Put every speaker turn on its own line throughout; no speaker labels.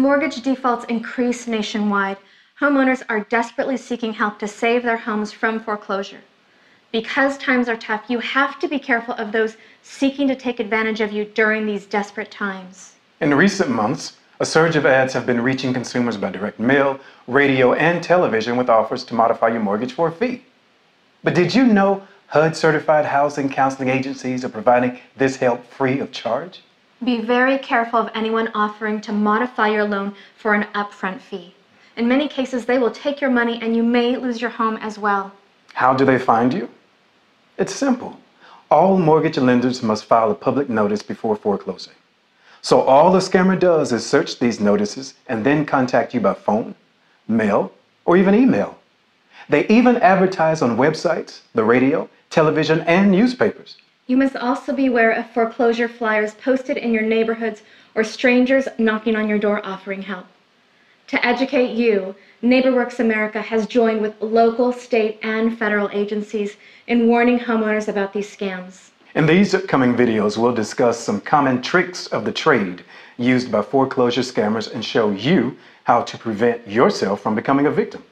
mortgage defaults increase nationwide, homeowners are desperately seeking help to save their homes from foreclosure. Because times are tough, you have to be careful of those seeking to take advantage of you during these desperate times.
In recent months, a surge of ads have been reaching consumers by direct mail, radio, and television with offers to modify your mortgage for a fee. But did you know HUD-certified housing counseling agencies are providing this help free of charge?
Be very careful of anyone offering to modify your loan for an upfront fee. In many cases, they will take your money and you may lose your home as well.
How do they find you? It's simple. All mortgage lenders must file a public notice before foreclosing. So all the scammer does is search these notices and then contact you by phone, mail, or even email. They even advertise on websites, the radio, television, and newspapers.
You must also be aware of foreclosure flyers posted in your neighborhoods or strangers knocking on your door offering help. To educate you, NeighborWorks America has joined with local, state, and federal agencies in warning homeowners about these scams.
In these upcoming videos, we'll discuss some common tricks of the trade used by foreclosure scammers and show you how to prevent yourself from becoming a victim.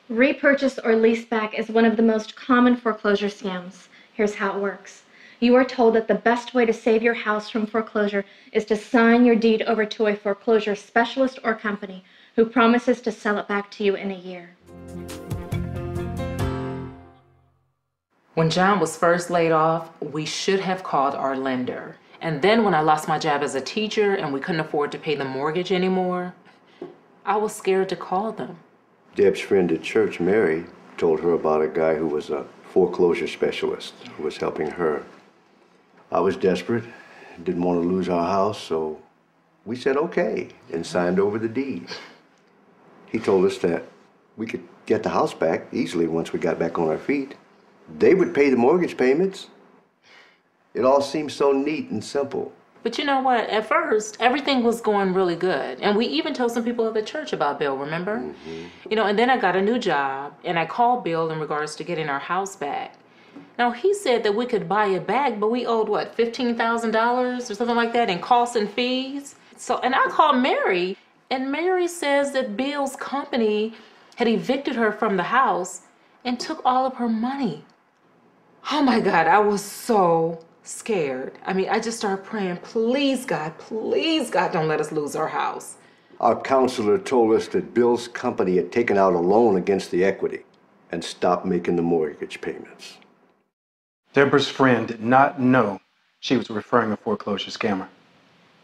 Repurchase or leaseback is one of the most common foreclosure scams. Here's how it works. You are told that the best way to save your house from foreclosure is to sign your deed over to a foreclosure specialist or company who promises to sell it back to you in a year.
When John was first laid off, we should have called our lender. And then when I lost my job as a teacher and we couldn't afford to pay the mortgage anymore, I was scared to call them.
Deb's friend at church, Mary, told her about a guy who was a foreclosure specialist who was helping her. I was desperate, didn't want to lose our house, so we said okay and signed over the deed. He told us that we could get the house back easily once we got back on our feet. They would pay the mortgage payments. It all seemed so neat and simple.
But you know what? At first, everything was going really good. And we even told some people at the church about Bill, remember? Mm-hmm. You know, and then I got a new job, and I called Bill in regards to getting our house back. Now, he said that we could buy it back, but we owed, what, $15,000 or something like that in costs and fees? So, and I called Mary, and Mary says that Bill's company had evicted her from the house and took all of her money. Oh my God, I was so scared. I mean, I just started praying, please God, don't let us lose our house.
Our counselor told us that Bill's company had taken out a loan against the equity and stopped making the mortgage payments.
Deborah's friend did not know she was referring a foreclosure scammer.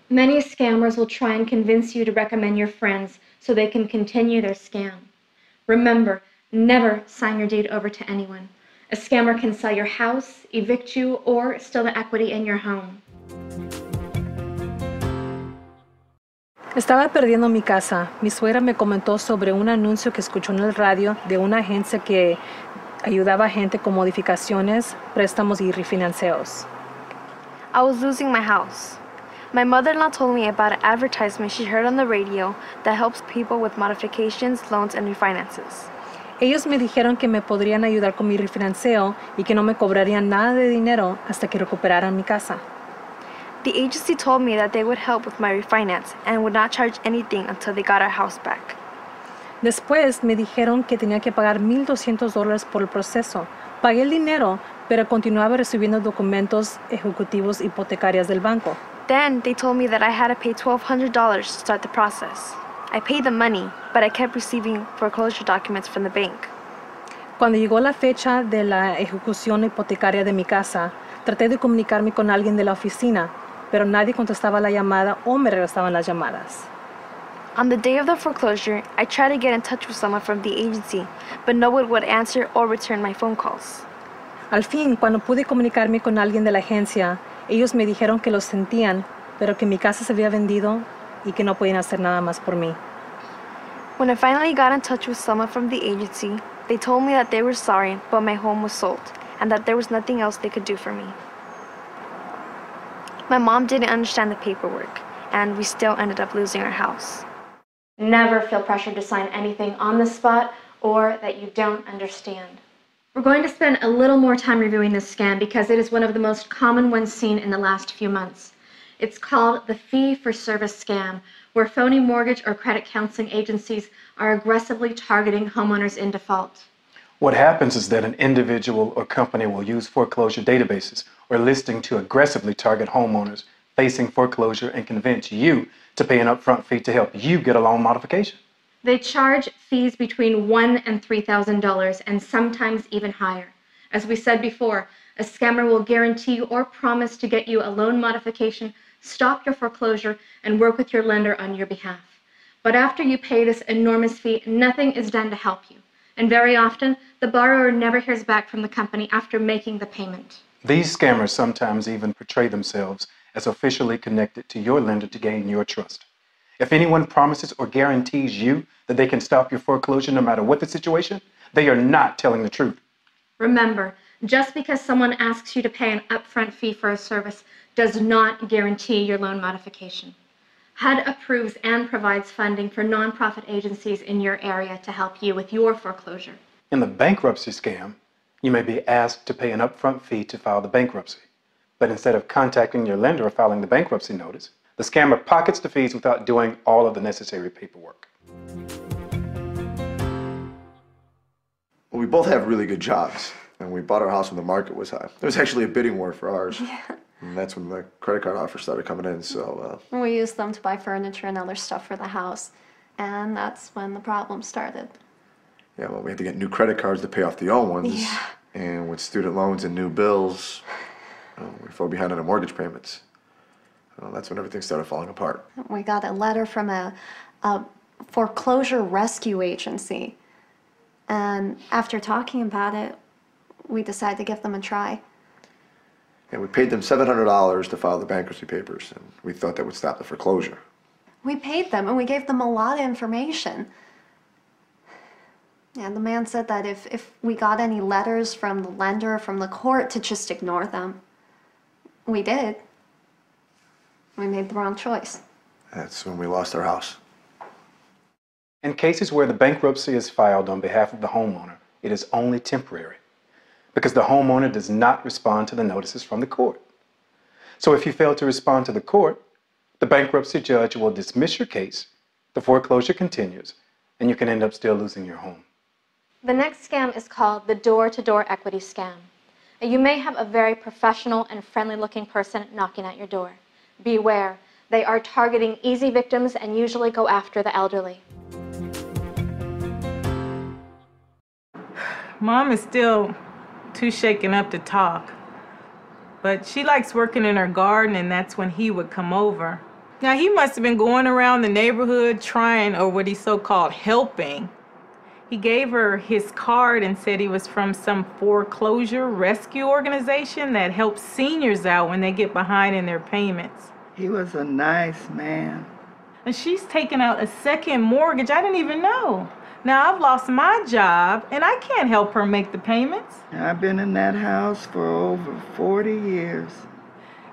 Many scammers will try and convince you to recommend your friends so they can continue their scam. Remember, never sign your deed over to anyone. A scammer can sell your house, evict you, or steal the equity in your home.
Estaba perdiendo mi casa. Mi suegra me comentó sobre un anuncio que escuchó en el radio de una agencia que ayudaba a gente con modificaciones, préstamos y refinancios.
I was losing my house. My mother-in-law told me about an advertisement she heard on the radio that helps people with modifications, loans, and refinances.
Ellos me dijeron que me podrían ayudar con mi refinanceo y que no me cobrarían nada de dinero hasta que recuperaran mi casa.
The agency told me that they would help with my refinance and would not charge anything until they got our house back.
Después me dijeron que tenía que pagar $1,200 por el proceso. Pagué el dinero, pero continuaba recibiendo documentos ejecutivos hipotecarios del banco.
Then they told me that I had to pay $1,200 to start the process. I paid the money, but I kept receiving foreclosure documents from the bank.
Cuando llegó la fecha de la ejecución hipotecaria de mi casa, traté de comunicarme con alguien de la oficina, pero nadie contestaba la llamada o me regresaban las llamadas.
On the day of the foreclosure, I tried to get in touch with someone from the agency, but no one would answer or return my phone calls.
Al fin, cuando pude comunicarme con alguien de la agencia, ellos me dijeron que lo sentían, pero que mi casa se había vendido y que no podían hacer nada más por mí.
When I finally got in touch with someone from the agency, they told me that they were sorry, but my home was sold, and that there was nothing else they could do for me. My mom didn't understand the paperwork, and we still ended up losing our house.
Never feel pressured to sign anything on the spot or that you don't understand. We're going to spend a little more time reviewing this scam because it is one of the most common ones seen in the last few months. It's called the fee-for-service scam, where phony mortgage or credit counseling agencies are aggressively targeting homeowners in default.
What happens is that an individual or company will use foreclosure databases or listing to aggressively target homeowners facing foreclosure and convince you to pay an upfront fee to help you get a loan modification.
They charge fees between $1,000 and $3,000 and sometimes even higher. As we said before, a scammer will guarantee or promise to get you a loan modification, stop your foreclosure, and work with your lender on your behalf. But after you pay this enormous fee, nothing is done to help you. And very often, the borrower never hears back from the company after making the payment.
These scammers sometimes even portray themselves as officially connected to your lender to gain your trust. If anyone promises or guarantees you that they can stop your foreclosure no matter what the situation, they are not telling the truth.
Remember, just because someone asks you to pay an upfront fee for a service does not guarantee your loan modification. HUD approves and provides funding for nonprofit agencies in your area to help you with your foreclosure.
In the bankruptcy scam, you may be asked to pay an upfront fee to file the bankruptcy. But instead of contacting your lender or filing the bankruptcy notice, the scammer pockets the fees without doing all of the necessary paperwork.
Well, we both have really good jobs, and we bought our house when the market was high. There was actually a bidding war for ours. Yeah. And that's when the credit card offers started coming in, so...
We used them to buy furniture and other stuff for the house, and that's when the problem started.
Yeah, well, we had to get new credit cards to pay off the old ones.
Yeah.
And with student loans and new bills, we fell behind on our mortgage payments. That's when everything started falling apart.
We got a letter from a foreclosure rescue agency, and after talking about it, we decided to give them a try.
And we paid them $700 to file the bankruptcy papers, and we thought that would stop the foreclosure.
We paid them, and we gave them a lot of information. And the man said that if we got any letters from the lender or from the court, to just ignore them. We did. We made the wrong choice.
That's when we lost our house.
In cases where the bankruptcy is filed on behalf of the homeowner, it is only temporary, because the homeowner does not respond to the notices from the court. So if you fail to respond to the court, the bankruptcy judge will dismiss your case, the foreclosure continues, and you can end up still losing your home.
The next scam is called the door-to-door equity scam. You may have a very professional and friendly-looking person knocking at your door. Beware, they are targeting easy victims and usually go after the elderly.
Mom is still too shaken up to talk, but she likes working in her garden, and that's when he would come over. Now, he must have been going around the neighborhood trying, or what he so-called helping. He gave her his card and said he was from some foreclosure rescue organization that helps seniors out when they get behind in their payments.
He was a nice man.
And she's taken out a second mortgage. I didn't even know. Now I've lost my job and I can't help her make the payments.
I've been in that house for over 40 years.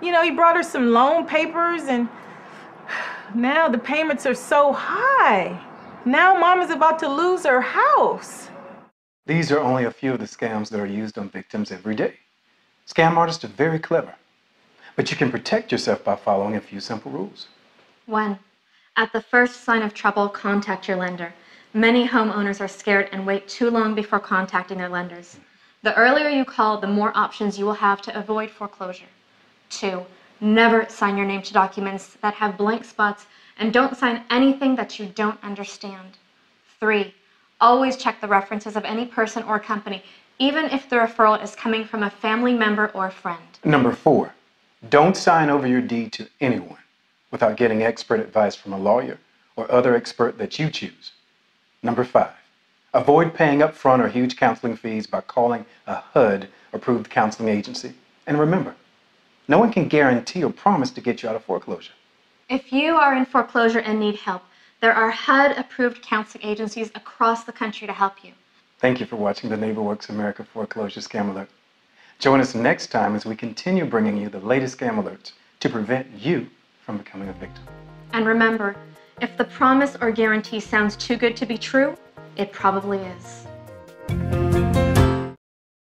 You know, he brought her some loan papers and now the payments are so high. Now Mom is about to lose her house.
These are only a few of the scams that are used on victims every day. Scam artists are very clever, but you can protect yourself by following a few simple rules.
1. At the first sign of trouble, contact your lender. Many homeowners are scared and wait too long before contacting their lenders. The earlier you call, the more options you will have to avoid foreclosure. 2. Never sign your name to documents that have blank spots, and don't sign anything that you don't understand. 3. Always check the references of any person or company, even if the referral is coming from a family member or friend.
Number 4, don't sign over your deed to anyone without getting expert advice from a lawyer or other expert that you choose. Number 5, avoid paying upfront or huge counseling fees by calling a HUD-approved counseling agency. And remember, no one can guarantee or promise to get you out of foreclosure.
If you are in foreclosure and need help, there are HUD-approved counseling agencies across the country to help you.
Thank you for watching the NeighborWorks America Foreclosure Scam Alert. Join us next time as we continue bringing you the latest scam alerts to prevent you from becoming a victim.
And remember, if the promise or guarantee sounds too good to be true, it probably is.